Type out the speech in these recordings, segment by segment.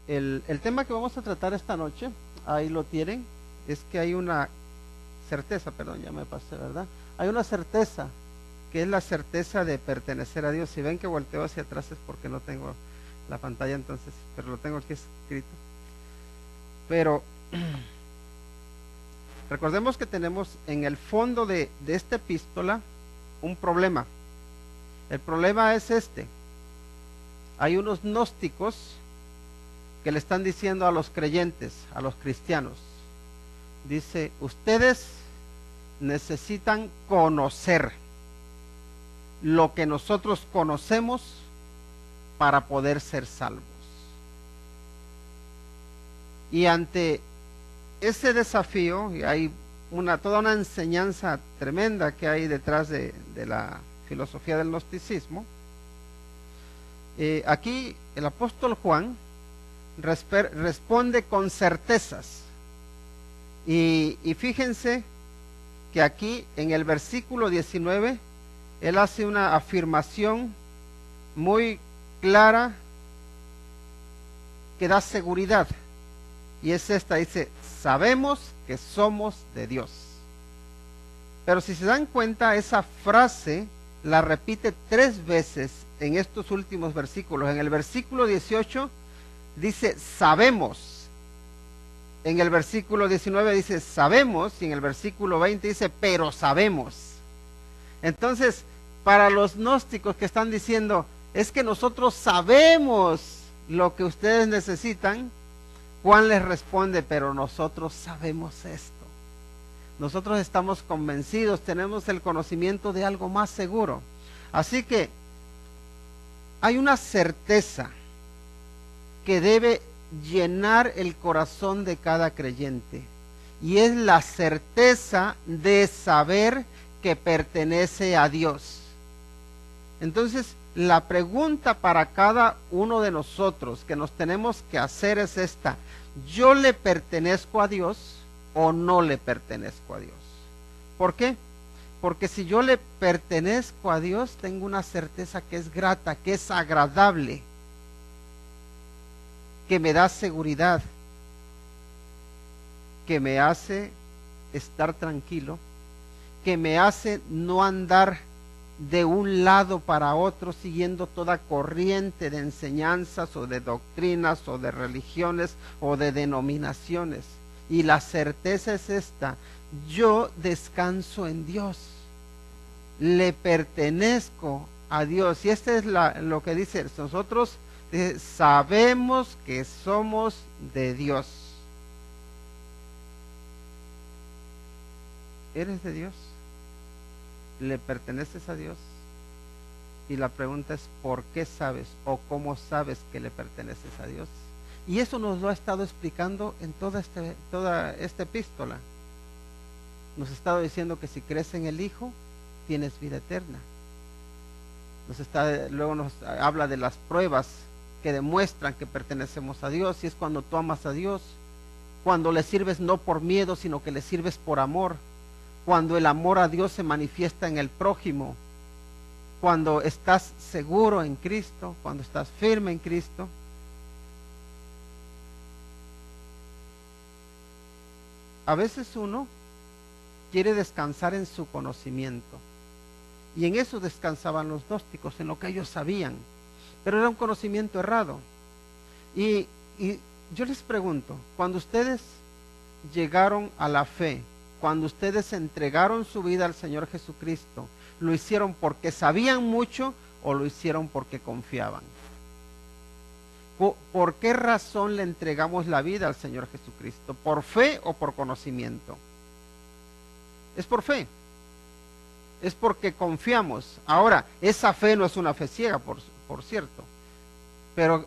El tema que vamos a tratar esta noche, ahí lo tienen, es que hay una certeza, perdón, ya me pasé, ¿verdad? Hay una certeza, que es la certeza de pertenecer a Dios. Si ven que volteo hacia atrás es porque no tengo la pantalla, entonces, pero lo tengo aquí escrito. Pero recordemos que tenemos en el fondo de esta epístola un problema. El problema es este. Hay unos gnósticos que le están diciendo a los creyentes, a los cristianos, dice, ustedes necesitan conocer lo que nosotros conocemos para poder ser salvos. Y ante ese desafío, y hay toda una enseñanza tremenda que hay detrás de la filosofía del gnosticismo, aquí el apóstol Juan responde con certezas. Y fíjense que aquí en el versículo 19, él hace una afirmación muy clara que da seguridad. Y es esta, dice, sabemos que somos de Dios. Pero si se dan cuenta, esa frase la repite 3 veces en estos últimos versículos. En el versículo 18 dice, sabemos. En el versículo 19 dice, sabemos. Y en el versículo 20 dice, pero sabemos. Entonces, para los gnósticos que están diciendo, es que nosotros sabemos lo que ustedes necesitan, Juan les responde, pero nosotros sabemos esto. Nosotros estamos convencidos, tenemos el conocimiento de algo más seguro. Así que hay una certeza que debe llenar el corazón de cada creyente, y es la certeza de saber que pertenece a Dios. Entonces, la pregunta para cada uno de nosotros que nos tenemos que hacer es esta: ¿yo le pertenezco a Dios o no le pertenezco a Dios? ¿Por qué? Porque si yo le pertenezco a Dios, tengo una certeza que es grata, que es agradable, que me da seguridad, que me hace estar tranquilo, que me hace no andar de un lado para otro siguiendo toda corriente de enseñanzas o de doctrinas o de religiones o de denominaciones. Y la certeza es esta: yo descanso en Dios, le pertenezco a Dios. Y este es lo que dice, nosotros sabemos que somos de Dios. ¿Eres de Dios? ¿Le perteneces a Dios? Y la pregunta es, ¿por qué sabes o cómo sabes que le perteneces a Dios? Y eso nos lo ha estado explicando en toda esta epístola. Nos ha estado diciendo que si crees en el Hijo, tienes vida eterna. Luego nos habla de las pruebas que demuestran que pertenecemos a Dios, y es cuando tú amas a Dios, cuando le sirves no por miedo, sino que le sirves por amor, cuando el amor a Dios se manifiesta en el prójimo, cuando estás seguro en Cristo, cuando estás firme en Cristo. A veces uno quiere descansar en su conocimiento, y en eso descansaban los gnósticos, en lo que ellos sabían, pero era un conocimiento errado. Y yo les pregunto, cuando ustedes llegaron a la fe, cuando ustedes entregaron su vida al Señor Jesucristo, ¿lo hicieron porque sabían mucho o lo hicieron porque confiaban? ¿Por qué razón le entregamos la vida al Señor Jesucristo? ¿Por fe o por conocimiento? Es por fe. Es porque confiamos. Ahora, esa fe no es una fe ciega, por cierto, pero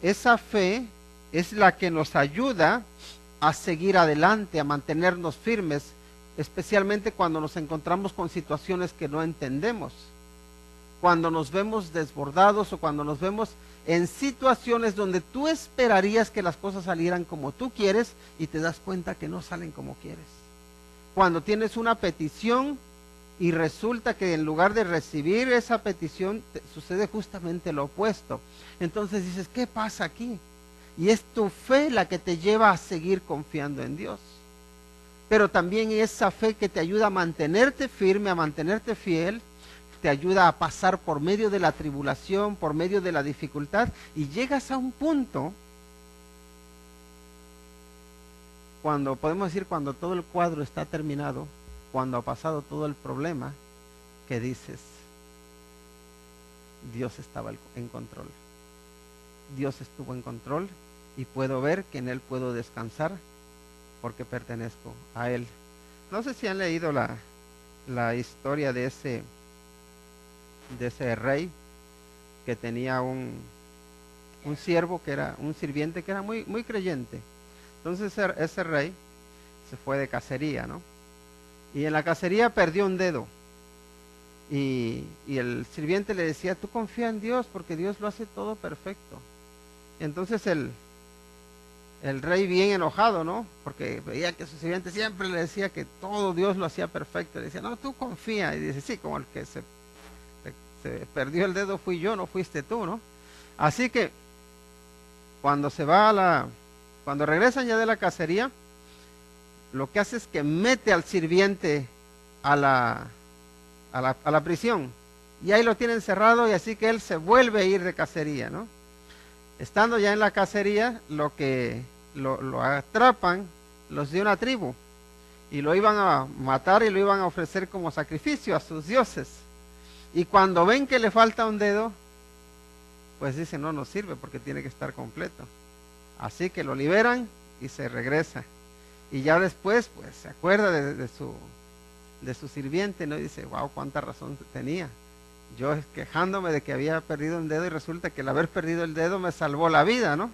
esa fe es la que nos ayuda a seguir adelante, a mantenernos firmes, especialmente cuando nos encontramos con situaciones que no entendemos, cuando nos vemos desbordados o cuando nos vemos en situaciones donde tú esperarías que las cosas salieran como tú quieres y te das cuenta que no salen como quieres. Cuando tienes una petición y resulta que en lugar de recibir esa petición sucede justamente lo opuesto. Entonces dices, ¿qué pasa aquí? Y es tu fe la que te lleva a seguir confiando en Dios. Pero también esa fe que te ayuda a mantenerte firme, a mantenerte fiel, te ayuda a pasar por medio de la tribulación, por medio de la dificultad, y llegas a un punto, cuando podemos decir, cuando todo el cuadro está terminado, cuando ha pasado todo el problema, que dices, Dios estaba en control. Dios estuvo en control y puedo ver que en Él puedo descansar porque pertenezco a Él. No sé si han leído la historia de ese rey que tenía un siervo que era un sirviente que era muy, muy creyente. Entonces ese rey se fue de cacería, ¿no? Y en la cacería perdió un dedo. Y el sirviente le decía, tú confía en Dios porque Dios lo hace todo perfecto. Entonces el rey bien enojado, ¿no? Porque veía que su sirviente siempre le decía que todo Dios lo hacía perfecto. Le decía, no, tú confía. Y dice, sí, como el que se perdió el dedo fui yo, no fuiste tú, ¿no? Así que cuando cuando regresan ya de la cacería, lo que hace es que mete al sirviente a la prisión. Y ahí lo tienen encerrado y así que él se vuelve a ir de cacería, ¿no? Estando ya en la cacería, lo atrapan los de una tribu y lo iban a matar y lo iban a ofrecer como sacrificio a sus dioses. Y cuando ven que le falta un dedo, pues dicen, no nos sirve porque tiene que estar completo. Así que lo liberan y se regresa. Y ya después, pues se acuerda de su sirviente, ¿no? Y dice, wow, cuánta razón tenía. Yo quejándome de que había perdido un dedo y resulta que el haber perdido el dedo me salvó la vida, ¿no?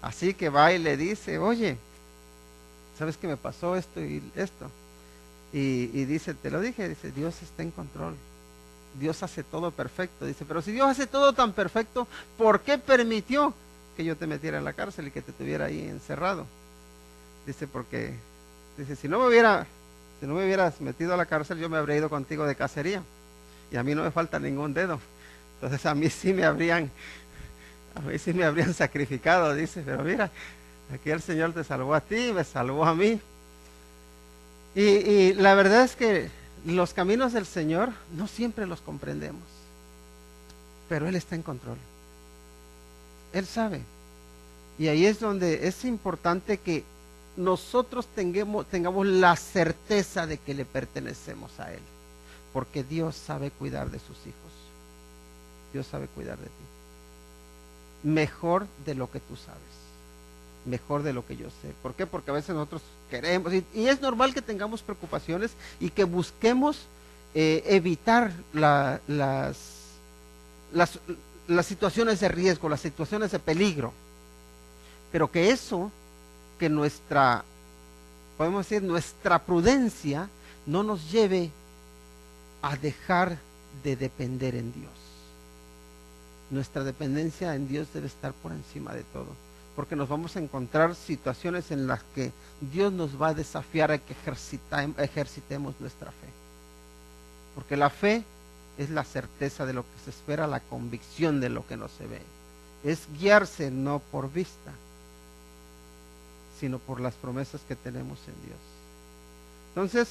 Así que va y le dice, oye, ¿sabes qué me pasó esto y esto? Y dice, te lo dije, dice, Dios está en control. Dios hace todo perfecto. Dice, pero si Dios hace todo tan perfecto, ¿por qué permitió que yo te metiera en la cárcel y que te tuviera ahí encerrado? Dice, porque, dice, si no me hubieras metido a la cárcel, yo me habría ido contigo de cacería. Y a mí no me falta ningún dedo. Entonces a mí sí me habrían sacrificado, dice, pero mira, aquí el Señor te salvó a ti, me salvó a mí. Y la verdad es que los caminos del Señor no siempre los comprendemos, pero Él está en control. Él sabe. Y ahí es donde es importante que nosotros tengamos la certeza de que le pertenecemos a Él. Porque Dios sabe cuidar de sus hijos. Dios sabe cuidar de ti. Mejor de lo que tú sabes. Mejor de lo que yo sé. ¿Por qué? Porque a veces nosotros queremos, y es normal que tengamos preocupaciones y que busquemos evitar las situaciones de riesgo, las situaciones de peligro. Pero que eso, que podemos decir, nuestra prudencia no nos lleve a dejar de depender en Dios. Nuestra dependencia en Dios debe estar por encima de todo, porque nos vamos a encontrar situaciones en las que Dios nos va a desafiar a que ejercitemos nuestra fe. Porque la fe es la certeza de lo que se espera, la convicción de lo que no se ve. Es guiarse no por vista, sino por las promesas que tenemos en Dios. Entonces,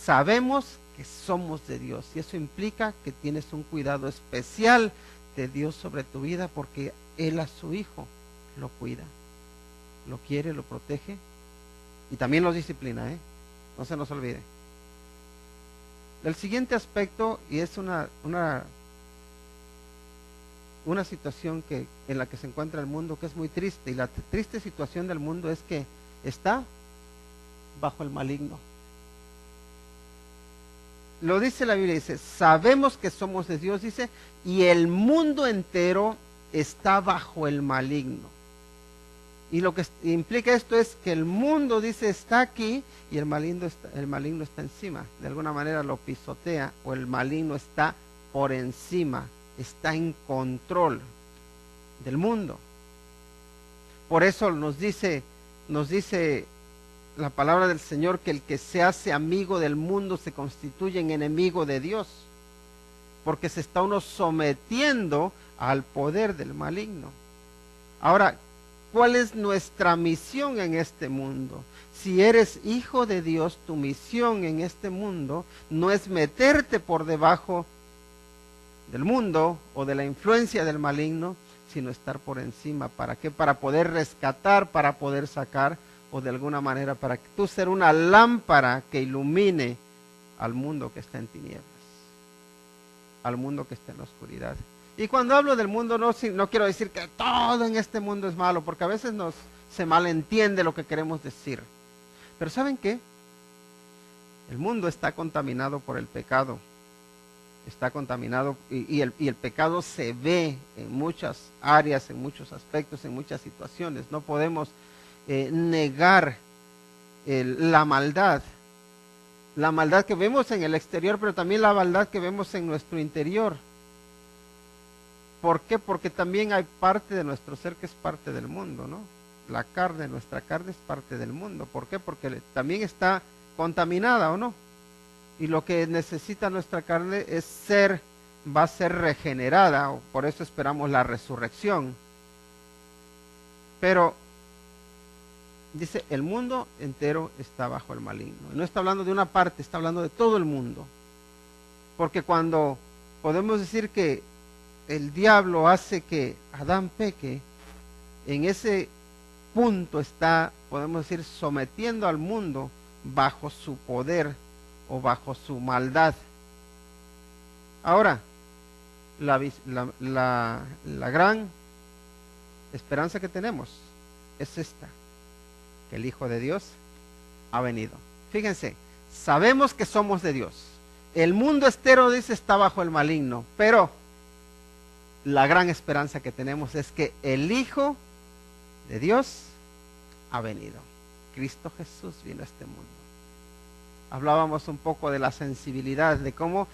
sabemos que somos de Dios y eso implica que tienes un cuidado especial de Dios sobre tu vida porque Él a su Hijo lo cuida, lo quiere, lo protege y también lo disciplina, no se nos olvide. El siguiente aspecto, y es una situación en la que se encuentra el mundo que es muy triste, y la triste situación del mundo es que está bajo el maligno. Lo dice la Biblia, dice, sabemos que somos de Dios, dice, y el mundo entero está bajo el maligno. Y lo que implica esto es que el mundo, dice, está aquí y el maligno está encima. De alguna manera lo pisotea, o el maligno está por encima, está en control del mundo. Por eso nos dice la palabra del Señor que el que se hace amigo del mundo se constituye en enemigo de Dios, porque se está uno sometiendo al poder del maligno. Ahora, ¿Cuál es nuestra misión en este mundo? Si eres hijo de Dios, tu misión en este mundo no es meterte por debajo del mundo o de la influencia del maligno, sino estar por encima. ¿Para qué? Para poder rescatar, para poder sacar, o de alguna manera para que tú ser una lámpara que ilumine al mundo que está en tinieblas, al mundo que está en la oscuridad. Y cuando hablo del mundo no quiero decir que todo en este mundo es malo, porque a veces se malentiende lo que queremos decir. Pero ¿saben qué? El mundo está contaminado por el pecado. Está contaminado y el pecado se ve en muchas áreas, en muchos aspectos, en muchas situaciones. No podemos negar la maldad que vemos en el exterior, pero también la maldad que vemos en nuestro interior. ¿Por qué? Porque también hay parte de nuestro ser que es parte del mundo, ¿no? La carne, nuestra carne es parte del mundo. ¿Por qué? Porque también está contaminada, ¿o no? Y lo que necesita nuestra carne va a ser regenerada, por eso esperamos la resurrección. Pero dice, el mundo entero está bajo el maligno. No está hablando de una parte, está hablando de todo el mundo. Porque cuando podemos decir que el diablo hace que Adán peque, en ese punto está, podemos decir, sometiendo al mundo bajo su poder o bajo su maldad. Ahora, la gran esperanza que tenemos es esta, que el Hijo de Dios ha venido. Fíjense, sabemos que somos de Dios. El mundo entero, dice, está bajo el maligno, pero la gran esperanza que tenemos es que el Hijo de Dios ha venido. Cristo Jesús vino a este mundo. Hablábamos un poco de la sensibilidad, de cómo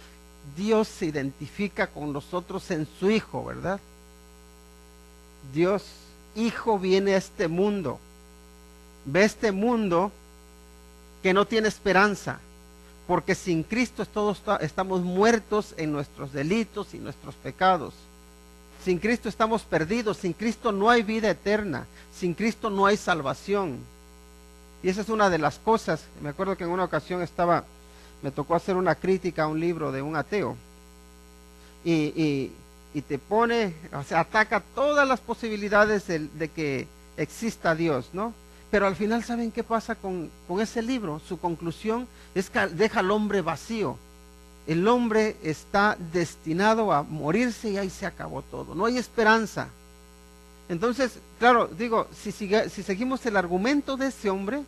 Dios se identifica con nosotros en su Hijo, ¿verdad? Dios, Hijo, viene a este mundo. Ve este mundo que no tiene esperanza, porque sin Cristo todos estamos muertos en nuestros delitos y nuestros pecados. Sin Cristo estamos perdidos, sin Cristo no hay vida eterna, sin Cristo no hay salvación. Y esa es una de las cosas. Me acuerdo que en una ocasión me tocó hacer una crítica a un libro de un ateo. Y te pone, o sea, ataca todas las posibilidades de que exista Dios, ¿no? Pero al final, ¿saben qué pasa con ese libro? Su conclusión es que deja al hombre vacío. El hombre está destinado a morirse y ahí se acabó todo. No hay esperanza. Entonces, claro, digo, si seguimos el argumento de ese hombre,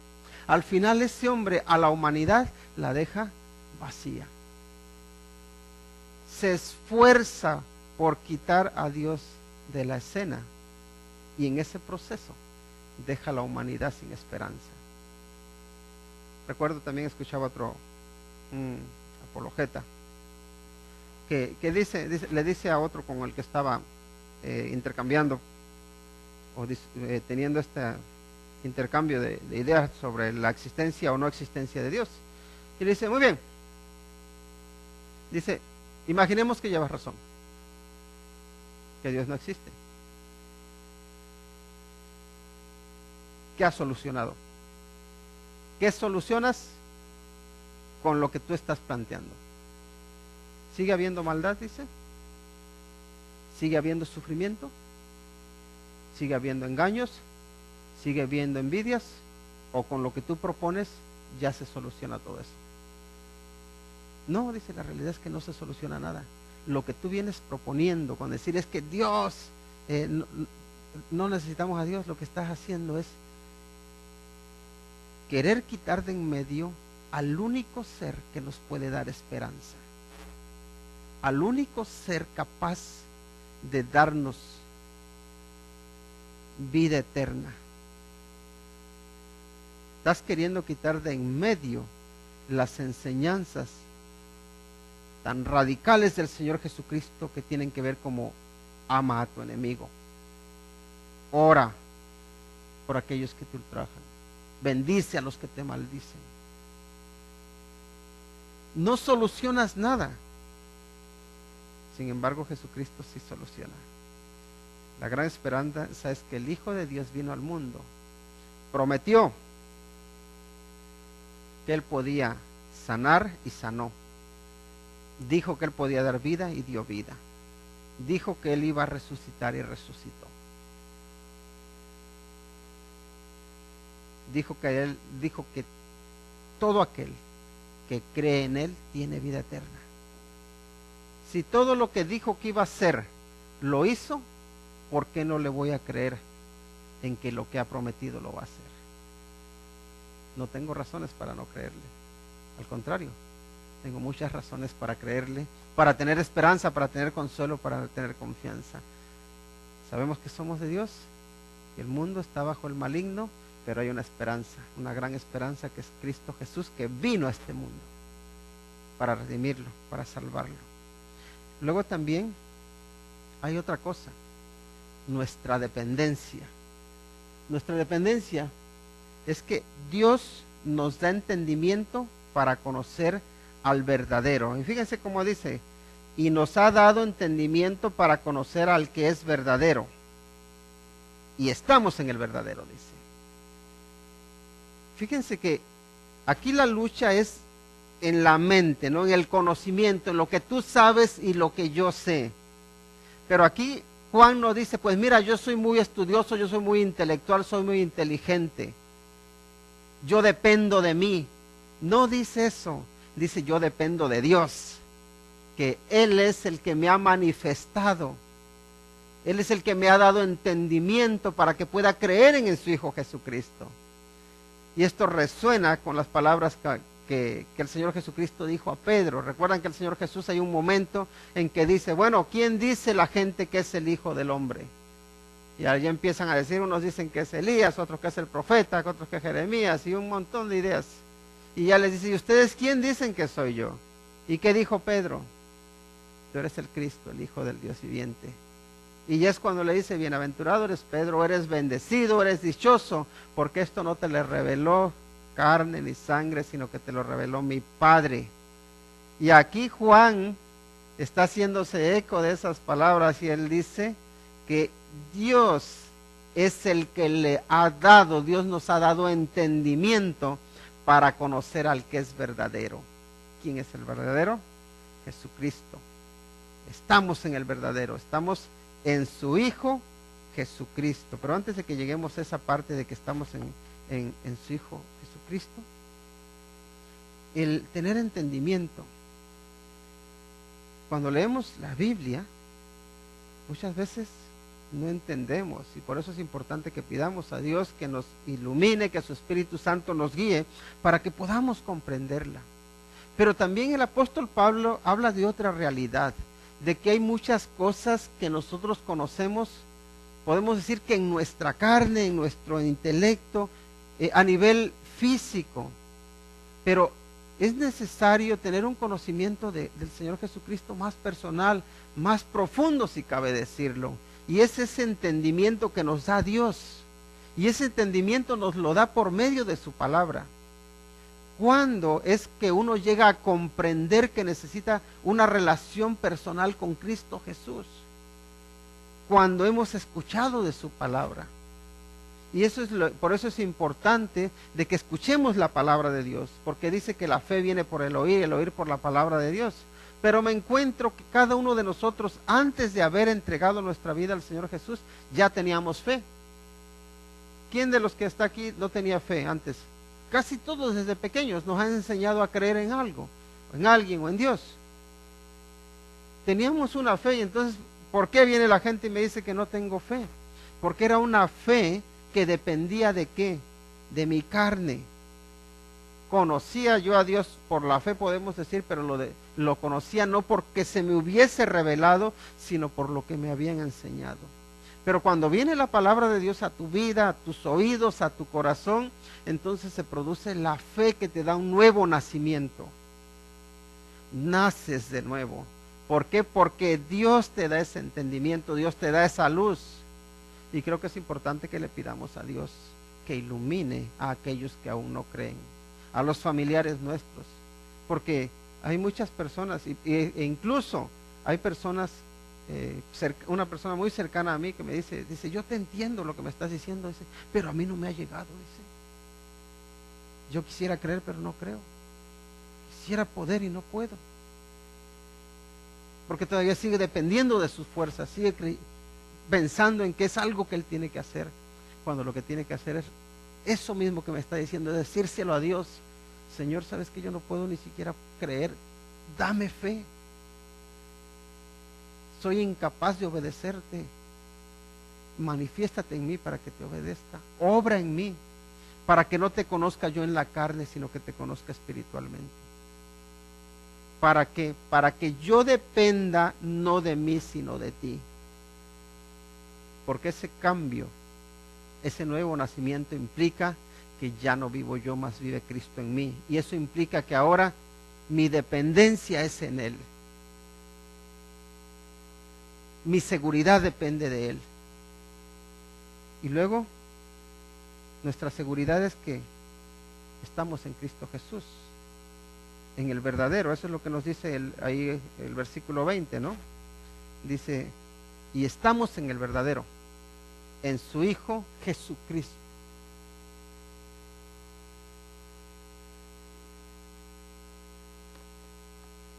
al final ese hombre a la humanidad la deja vacía. Se esfuerza por quitar a Dios de la escena y en ese proceso deja a la humanidad sin esperanza. Recuerdo también escuchaba un apologeta que le dice a otro con el que estaba intercambiando o teniendo este intercambio de ideas sobre la existencia o no existencia de Dios. Y le dice, muy bien, dice, imaginemos que llevas razón, que Dios no existe. ¿Qué has solucionado? ¿Qué solucionas con lo que tú estás planteando? ¿Sigue habiendo maldad, dice? ¿Sigue habiendo sufrimiento? ¿Sigue habiendo engaños? ¿Sigue habiendo envidias? ¿O con lo que tú propones ya se soluciona todo eso? No, dice, la realidad es que no se soluciona nada. Lo que tú vienes proponiendo con decir es que Dios, no necesitamos a Dios, lo que estás haciendo es querer quitar de en medio al único ser que nos puede dar esperanza, al único ser capaz de darnos vida eterna. Estás queriendo quitar de en medio las enseñanzas tan radicales del Señor Jesucristo que tienen que ver como ama a tu enemigo, ora por aquellos que te ultrajan, bendice a los que te maldicen. No solucionas nada. Sin embargo, Jesucristo sí soluciona. La gran esperanza es que el Hijo de Dios vino al mundo. Prometió que Él podía sanar y sanó. Dijo que Él podía dar vida y dio vida. Dijo que Él iba a resucitar y resucitó. Dijo que todo aquel que cree en Él tiene vida eterna. Si todo lo que dijo que iba a hacer lo hizo, ¿por qué no le voy a creer en que lo que ha prometido lo va a hacer? No tengo razones para no creerle. Al contrario, tengo muchas razones para creerle, para tener esperanza, para tener consuelo, para tener confianza. Sabemos que somos de Dios, que el mundo está bajo el maligno, pero hay una esperanza, una gran esperanza, que es Cristo Jesús, que vino a este mundo para redimirlo, para salvarlo. Luego también hay otra cosa, nuestra dependencia. Nuestra dependencia es que Dios nos da entendimiento para conocer al verdadero. Y fíjense cómo dice, y nos ha dado entendimiento para conocer al que es verdadero. Y estamos en el verdadero, dice. Fíjense que aquí la lucha es en la mente, ¿no? En el conocimiento, en lo que tú sabes y lo que yo sé. Pero aquí Juan no dice, pues mira, yo soy muy estudioso, yo soy muy intelectual, soy muy inteligente. Yo dependo de mí. No dice eso. Dice, yo dependo de Dios, que Él es el que me ha manifestado. Él es el que me ha dado entendimiento para que pueda creer en su Hijo Jesucristo. Y esto resuena con las palabras que el Señor Jesucristo dijo a Pedro. Recuerdan que el Señor Jesús hay un momento en que dice, bueno, ¿quién dice la gente que es el Hijo del Hombre? Y allí empiezan a decir, unos dicen que es Elías, otros que es el profeta, otros que es Jeremías, y un montón de ideas. Y ya les dice, ¿y ustedes quién dicen que soy yo? ¿Y qué dijo Pedro? Tú eres el Cristo, el Hijo del Dios viviente. Y ya es cuando le dice, bienaventurado eres Pedro, eres bendecido, eres dichoso, porque esto no te le reveló carne ni sangre, sino que te lo reveló mi Padre. Y aquí Juan está haciéndose eco de esas palabras y él dice que Dios es el que le ha dado, Dios nos ha dado entendimiento para conocer al que es verdadero. ¿Quién es el verdadero? Jesucristo. Estamos en el verdadero, estamos en su Hijo Jesucristo. Pero antes de que lleguemos a esa parte de que estamos en su Hijo Jesucristo, el tener entendimiento. Cuando leemos la Biblia, muchas veces no entendemos, y por eso es importante que pidamos a Dios que nos ilumine, que su Espíritu Santo nos guíe para que podamos comprenderla. Pero también el apóstol Pablo habla de otra realidad, de que hay muchas cosas que nosotros conocemos, podemos decir que en nuestra carne, en nuestro intelecto, a nivel físico, pero es necesario tener un conocimiento del Señor Jesucristo más personal, más profundo, si cabe decirlo. Y es ese entendimiento que nos da Dios. Y ese entendimiento nos lo da por medio de su palabra. ¿Cuándo es que uno llega a comprender que necesita una relación personal con Cristo Jesús? Cuando hemos escuchado de su palabra. Y eso por eso es importante de que escuchemos la palabra de Dios, porque dice que la fe viene por el oír por la palabra de Dios. Pero me encuentro que cada uno de nosotros, antes de haber entregado nuestra vida al Señor Jesús, ya teníamos fe. ¿Quién de los que está aquí no tenía fe antes? Casi todos desde pequeños nos han enseñado a creer en algo, en alguien o en Dios. Teníamos una fe y entonces, ¿por qué viene la gente y me dice que no tengo fe? Porque era una fe que dependía de qué, de mi carne. Conocía yo a Dios por la fe, podemos decir, pero lo conocía no porque se me hubiese revelado, sino por lo que me habían enseñado. Pero cuando viene la palabra de Dios a tu vida, a tus oídos, a tu corazón, entonces se produce la fe que te da un nuevo nacimiento. Naces de nuevo. ¿Por qué? Porque Dios te da ese entendimiento, Dios te da esa luz. Y creo que es importante que le pidamos a Dios que ilumine a aquellos que aún no creen, a los familiares nuestros, porque hay muchas personas e incluso hay personas una persona muy cercana a mí que me dice, yo te entiendo lo que me estás diciendo, dice, pero a mí no me ha llegado, dice. Yo quisiera creer, pero no creo. Quisiera poder y no puedo. Porque todavía sigue dependiendo de sus fuerzas, sigue pensando en que es algo que él tiene que hacer, cuando lo que tiene que hacer es eso mismo que me está diciendo, es decírselo a Dios. Señor, sabes que yo no puedo ni siquiera creer, dame fe. Soy incapaz de obedecerte. Manifiéstate en mí para que te obedezca. Obra en mí para que no te conozca yo en la carne, sino que te conozca espiritualmente. ¿Para qué? Para que yo dependa no de mí, sino de ti. Porque ese cambio, ese nuevo nacimiento implica que ya no vivo yo, más vive Cristo en mí. Y eso implica que ahora mi dependencia es en Él. Mi seguridad depende de Él. Y luego, nuestra seguridad es que estamos en Cristo Jesús, en el verdadero. Eso es lo que nos dice ahí el versículo 20, ¿no? Dice, y estamos en el verdadero, en su Hijo Jesucristo.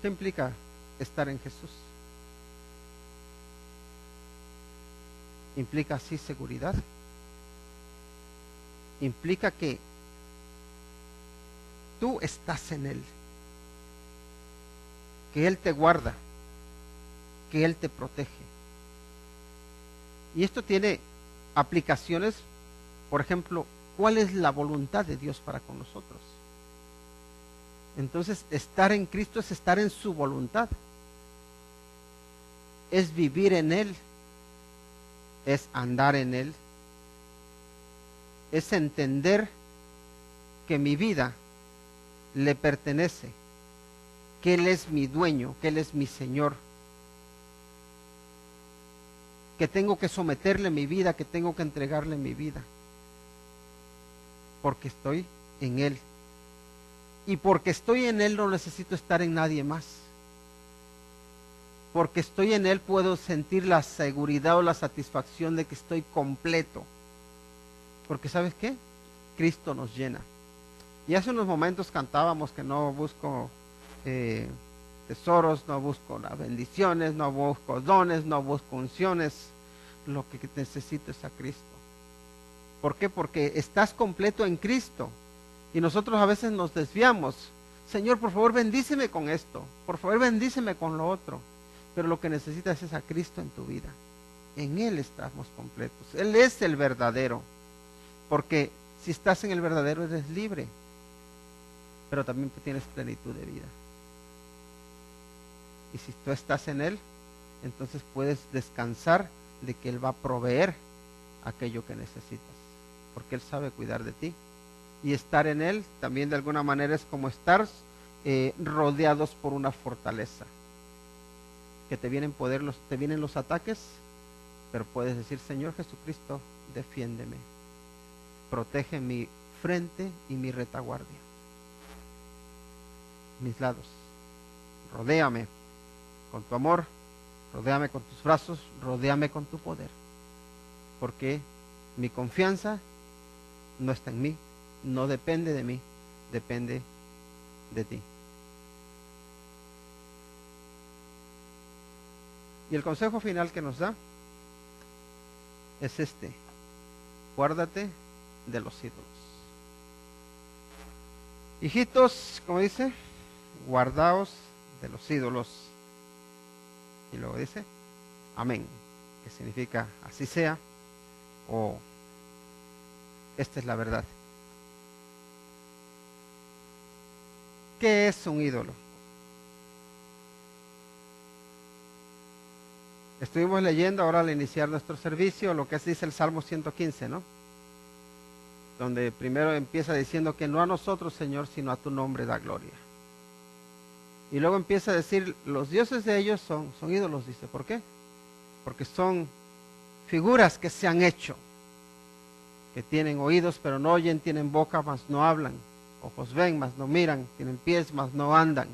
¿Qué implica estar en Jesús? Implica así seguridad. Implica que tú estás en Él, que Él te guarda, que Él te protege. Y esto tiene aplicaciones, por ejemplo, ¿cuál es la voluntad de Dios para con nosotros? Entonces, estar en Cristo es estar en su voluntad, es vivir en Él, es andar en Él, es entender que mi vida le pertenece, que Él es mi dueño, que Él es mi Señor, que tengo que someterle mi vida, que tengo que entregarle mi vida, porque estoy en Él. Y porque estoy en Él no necesito estar en nadie más. Porque estoy en Él puedo sentir la seguridad o la satisfacción de que estoy completo. Porque ¿sabes qué? Cristo nos llena. Y hace unos momentos cantábamos que no busco tesoros, no busco las bendiciones, no busco dones, no busco unciones. Lo que necesito es a Cristo. ¿Por qué? Porque estás completo en Cristo. Y nosotros a veces nos desviamos. Señor, por favor, bendíceme con esto. Por favor, bendíceme con lo otro. Pero lo que necesitas es a Cristo en tu vida. En Él estamos completos. Él es el verdadero. Porque si estás en el verdadero eres libre. Pero también tienes plenitud de vida. Y si tú estás en Él, entonces puedes descansar de que Él va a proveer aquello que necesitas. Porque Él sabe cuidar de ti. Y estar en Él también de alguna manera es como estar rodeados por una fortaleza. Que te vienen los ataques, pero puedes decir, Señor Jesucristo, defiéndeme. Protege mi frente y mi retaguardia. Mis lados. Rodéame con tu amor, rodéame con tus brazos, rodéame con tu poder. Porque mi confianza no está en mí. No depende de mí, depende de ti. Y el consejo final que nos da es este: guárdate de los ídolos. Hijitos, como dice, guardaos de los ídolos. Y luego dice, amén, que significa así sea, o esta es la verdad. ¿Qué es un ídolo? Estuvimos leyendo ahora al iniciar nuestro servicio lo que dice el Salmo 115, ¿no? Donde primero empieza diciendo que no a nosotros, Señor, sino a tu nombre da gloria. Y luego empieza a decir, los dioses de ellos son ídolos, dice. ¿Por qué? Porque son figuras que se han hecho, que tienen oídos pero no oyen, tienen boca mas no hablan. Ojos ven, mas no miran, tienen pies, mas no andan.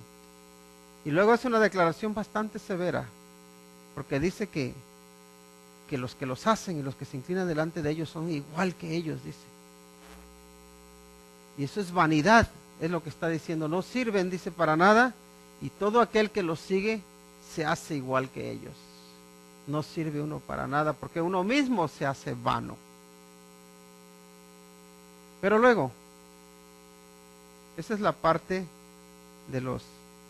Y luego hace una declaración bastante severa. porque dice que los que los hacen y los que se inclinan delante de ellos son igual que ellos, dice. Y eso es vanidad, es lo que está diciendo. No sirven, dice, para nada, y todo aquel que los sigue se hace igual que ellos. No sirve uno para nada, porque uno mismo se hace vano. Pero luego, esa es la parte de los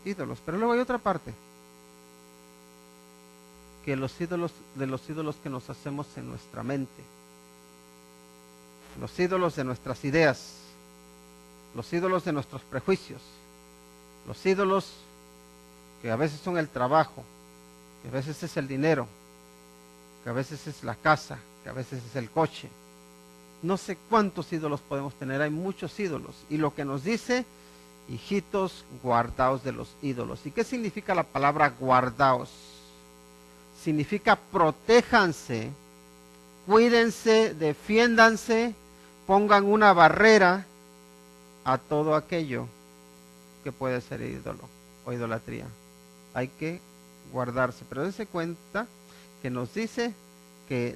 ídolos, pero luego hay otra parte, que los ídolos que nos hacemos en nuestra mente, los ídolos de nuestras ideas, los ídolos de nuestros prejuicios, los ídolos que a veces son el trabajo, que a veces es el dinero, que a veces es la casa, que a veces es el coche. No sé cuántos ídolos podemos tener, hay muchos ídolos. Y lo que nos dice, hijitos, guardaos de los ídolos. ¿Y qué significa la palabra guardaos? Significa protéjanse, cuídense, defiéndanse, pongan una barrera a todo aquello que puede ser ídolo o idolatría. Hay que guardarse, pero dense cuenta que nos dice que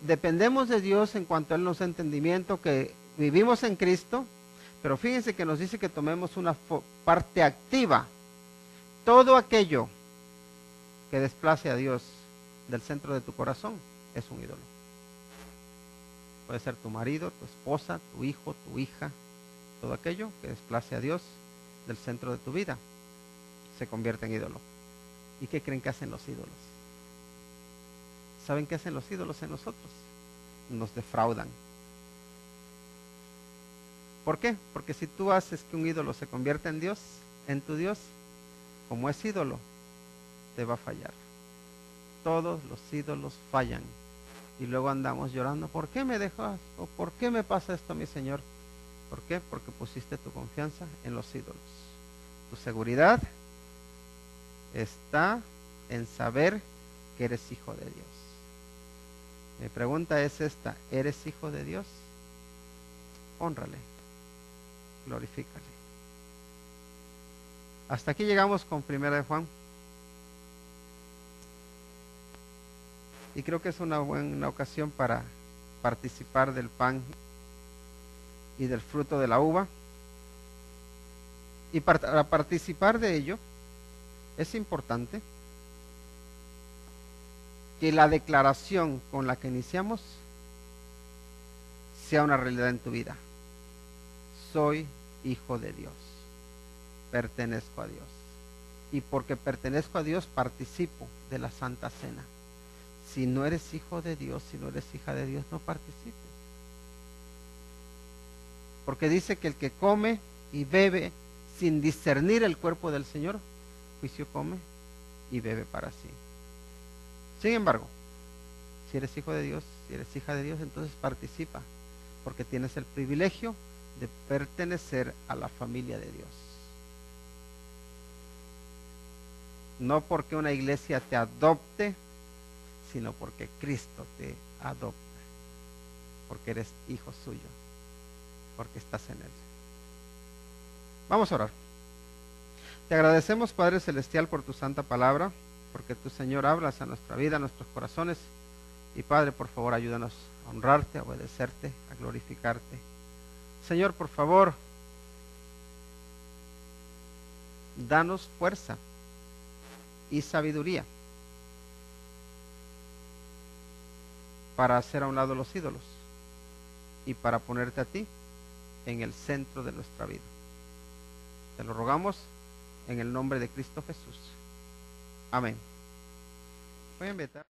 dependemos de Dios en cuanto a Él nos da entendimiento, que vivimos en Cristo, pero fíjense que nos dice que tomemos una parte activa. Todo aquello que desplace a Dios del centro de tu corazón es un ídolo. Puede ser tu marido, tu esposa, tu hijo, tu hija. Todo aquello que desplace a Dios del centro de tu vida se convierte en ídolo. ¿Y qué creen que hacen los ídolos? ¿Saben qué hacen los ídolos en nosotros? Nos defraudan. ¿Por qué? Porque si tú haces que un ídolo se convierta en Dios, en tu Dios, como es ídolo, te va a fallar. Todos los ídolos fallan. Y luego andamos llorando, ¿por qué me dejas? ¿O por qué me pasa esto a mi Señor? ¿Por qué? Porque pusiste tu confianza en los ídolos. Tu seguridad está en saber que eres hijo de Dios. Mi pregunta es esta, ¿eres hijo de Dios? Hónrale, glorifícale. Hasta aquí llegamos con 1 de Juan. Y creo que es una buena ocasión para participar del pan y del fruto de la uva. Y para participar de ello, es importante que la declaración con la que iniciamos sea una realidad en tu vida. Soy hijo de Dios. Pertenezco a Dios. Y porque pertenezco a Dios, participo de la Santa Cena. Si no eres hijo de Dios, si no eres hija de Dios, no participes. Porque dice que el que come y bebe sin discernir el cuerpo del Señor, juicio come y bebe para sí. Sin embargo, si eres hijo de Dios, si eres hija de Dios, entonces participa, porque tienes el privilegio de pertenecer a la familia de Dios. No porque una iglesia te adopte, sino porque Cristo te adopta, porque eres hijo suyo, porque estás en Él. Vamos a orar. Te agradecemos, Padre Celestial, por tu santa palabra, porque tú, Señor, hablas a nuestra vida, a nuestros corazones. Y Padre, por favor, ayúdanos a honrarte, a obedecerte, a glorificarte. Señor, por favor, danos fuerza y sabiduría para hacer a un lado los ídolos y para ponerte a ti en el centro de nuestra vida. Te lo rogamos en el nombre de Cristo Jesús. Amén. Voy a invitar.